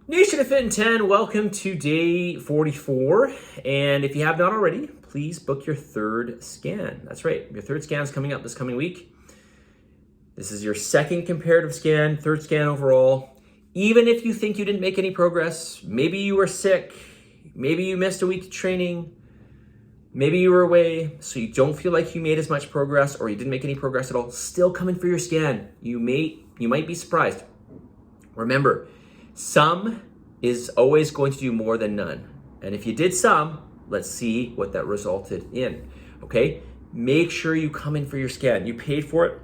Nation of Fit in 10, welcome to day 44. And if you have not already, please book your third scan. That's right, your third scan is coming up this coming week. This is your second comparative scan, third scan overall. Even if you think you didn't make any progress, maybe you were sick, maybe you missed a week of training, maybe you were away, so you don't feel like you made as much progress or you didn't make any progress at all, still come in for your scan. You might be surprised. Remember, some is always going to do more than none. And if you did some, let's see what that resulted in, okay? Make sure you come in for your scan. You paid for it.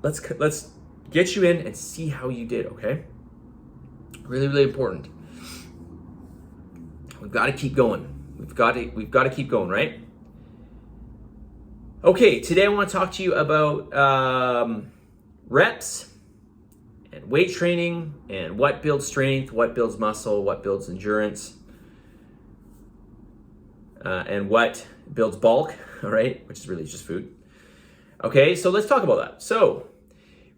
Let's get you in and see how you did, okay? Really, really important. We've got to keep going. We've got to keep going, right? Okay, today I want to talk to you about reps and weight training and what builds strength, what builds muscle, what builds endurance, and what builds bulk, all right, which is really just food. Okay, so let's talk about that. So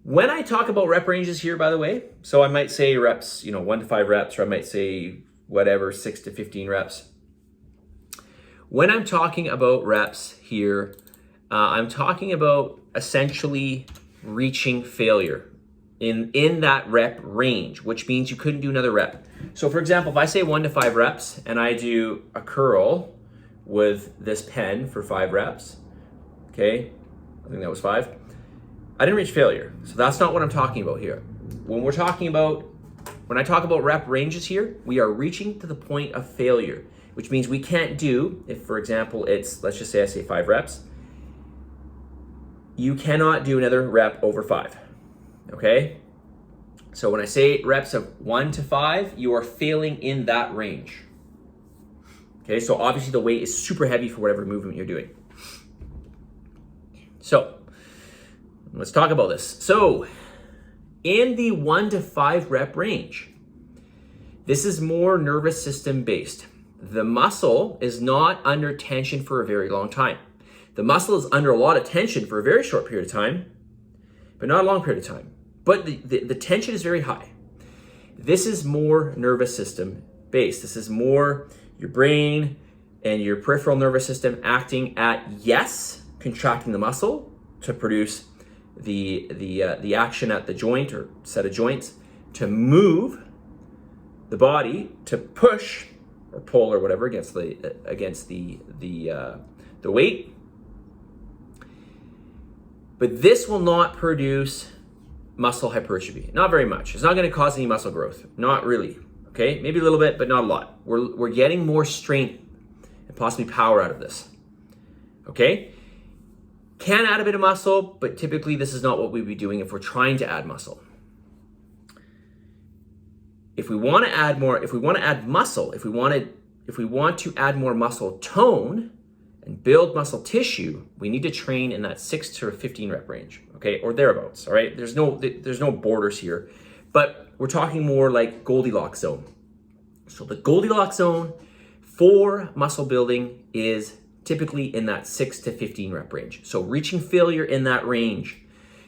when I talk about rep ranges here, by the way, so I might say reps, 1 to 5 reps, or I might say whatever, 6 to 15 reps. When I'm talking about reps here, I'm talking about essentially reaching failure in that rep range, which means you couldn't do another rep. So for example, if I say 1 to 5 reps and I do a curl with this pen for 5 reps, okay, I think that was 5, I didn't reach failure. So that's not what I'm talking about here. When I talk about rep ranges here, we are reaching to the point of failure, which means we can't do, if for example, let's just say I say 5 reps, you cannot do another rep over 5. Okay, so when I say reps of 1 to 5, you are failing in that range. Okay, so obviously the weight is super heavy for whatever movement you're doing. So let's talk about this. So in the 1 to 5 rep range, this is more nervous system based. The muscle is not under tension for a very long time. The muscle is under a lot of tension for a very short period of time, but not a long period of time. But the tension is very high. This is more nervous system based. This is more your brain and your peripheral nervous system acting at, yes, contracting the muscle to produce the action at the joint or set of joints, to move the body, to push or pull or whatever against the weight. But this will not produce muscle hypertrophy. Not very much. It's not going to cause any muscle growth. Not really. Okay, maybe a little bit, but not a lot. We're getting more strength and possibly power out of this. Okay, can add a bit of muscle, but typically this is not what we'd be doing if we're trying to add muscle. If we want to add more, if we want to add muscle, if we want to add more muscle tone and build muscle tissue, we need to train in that 6 to 15 rep range, okay, or thereabouts, all right? There's no borders here, but we're talking more like Goldilocks zone. So the Goldilocks zone for muscle building is typically in that 6 to 15 rep range. So reaching failure in that range.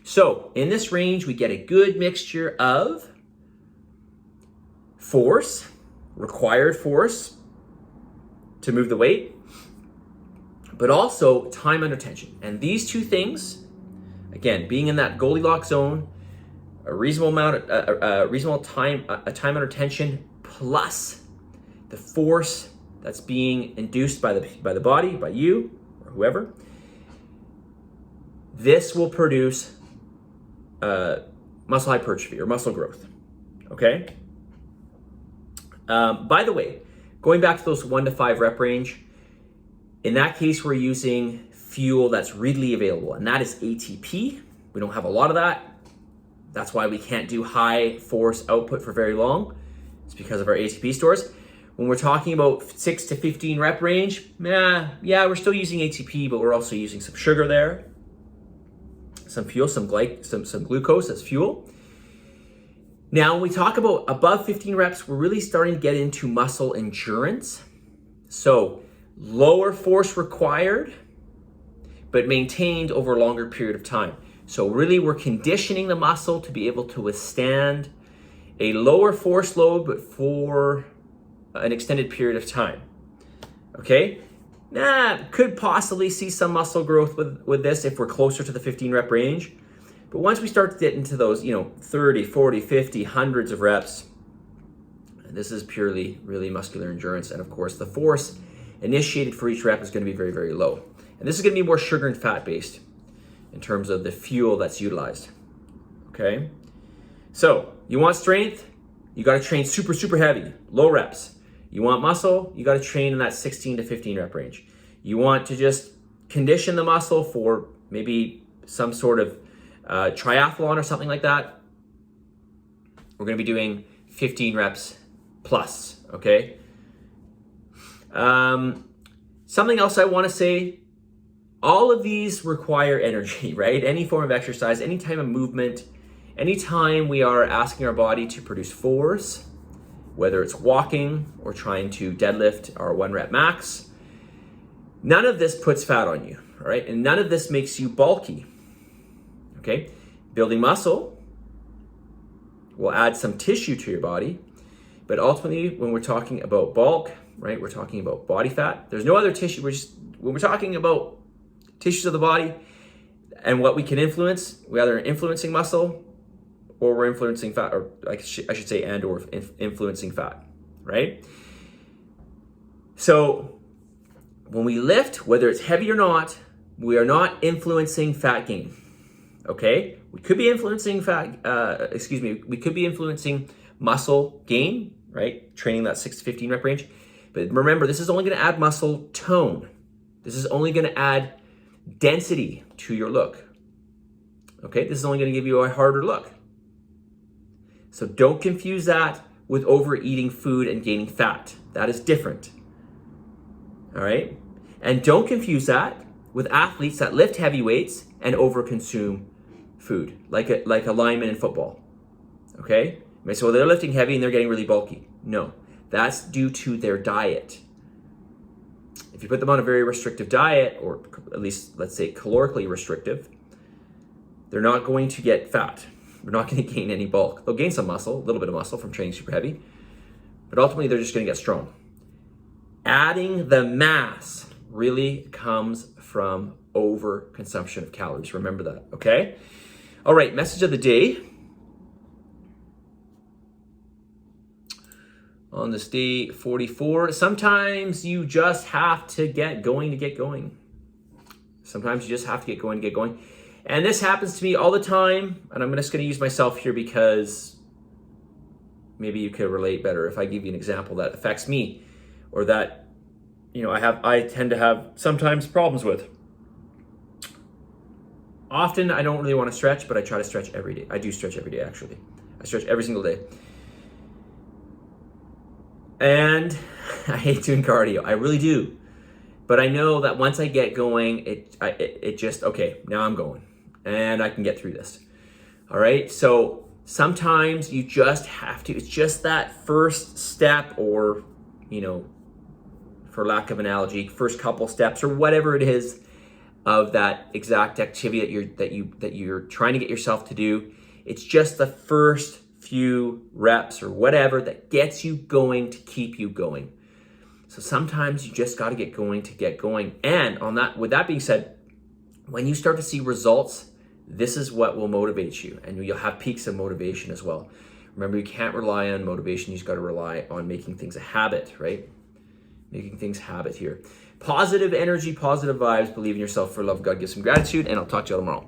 So in this range, we get a good mixture of force, required force to move the weight, but also time under tension. And these two things, again, being in that Goldilocks zone, a reasonable time under tension, plus the force that's being induced by the body, by you or whoever, this will produce muscle hypertrophy or muscle growth. Okay. By the way, going back to those 1 to 5 rep range, in that case, we're using fuel that's readily available, and that is ATP. We don't have a lot of that. That's why we can't do high force output for very long. It's because of our ATP stores. When we're talking about 6 to 15 rep range, yeah, we're still using ATP, but we're also using some sugar there, some fuel, some glucose as fuel. Now, when we talk about above 15 reps, we're really starting to get into muscle endurance. So lower force required, but maintained over a longer period of time. So really we're conditioning the muscle to be able to withstand a lower force load, but for an extended period of time. Okay? Could possibly see some muscle growth with this if we're closer to the 15 rep range. But once we start to get into those, 30, 40, 50, hundreds of reps, this is purely really muscular endurance. And of course, the force initiated for each rep is going to be very, very low. And this is going to be more sugar and fat based in terms of the fuel that's utilized. Okay? So you want strength, you got to train super, super heavy, low reps. You want muscle, you got to train in that 16 to 15 rep range. You want to just condition the muscle for maybe some sort of triathlon or something like that. We're going to be doing 15 reps plus, okay? Something else I want to say, all of these require energy, right? Any form of exercise, any type of movement, anytime we are asking our body to produce force, whether it's walking or trying to deadlift our 1 rep max, none of this puts fat on you, all right? And none of this makes you bulky, okay? Building muscle will add some tissue to your body, but ultimately when we're talking about bulk, right, we're talking about body fat. There's no other tissue. When we're talking about tissues of the body and what we can influence, we either influencing muscle or we're influencing fat, or I should say, and or influencing fat, right? So when we lift, whether it's heavy or not, we are not influencing fat gain, okay? We could be influencing we could be influencing muscle gain, right? Training that 6 to 15 rep range. But remember, this is only gonna add muscle tone. This is only gonna add density to your look, okay? This is only gonna give you a harder look. So don't confuse that with overeating food and gaining fat. That is different, all right? And don't confuse that with athletes that lift heavy weights and overconsume food, like a lineman in football, okay? So they're lifting heavy and they're getting really bulky. No, that's due to their diet. If you put them on a very restrictive diet, or at least let's say calorically restrictive, they're not going to get fat. They're not going to gain any bulk. They'll gain some muscle, a little bit of muscle from training super heavy, but ultimately they're just going to get strong. Adding the mass really comes from overconsumption of calories. Remember that, okay? All right, message of the day. On this day 44, sometimes you just have to get going to get going. Sometimes you just have to get going to get going. And this happens to me all the time, and I'm just going to use myself here because maybe you could relate better if I give you an example that affects me, or that I tend to have sometimes problems with. Often I don't really want to stretch, but I try to stretch every day. I do stretch every day, actually. I stretch every single day. And I hate doing cardio. I really do. But I know that once I get going, it just, okay, now I'm going. And I can get through this. All right? So sometimes you just have to, it's just that first step, or, for lack of analogy, first couple steps or whatever it is of that exact activity that you're trying to get yourself to do. It's just the first few reps or whatever that gets you going to keep you going. So sometimes you just got to get going to get going. And with that being said, when you start to see results, this is what will motivate you, and you'll have peaks of motivation as well. Remember, you can't rely on motivation. You just got to rely on making things a habit, right? Making things habit here. Positive energy, positive vibes, believe in yourself, for love, God, give some gratitude, and I'll talk to you all tomorrow.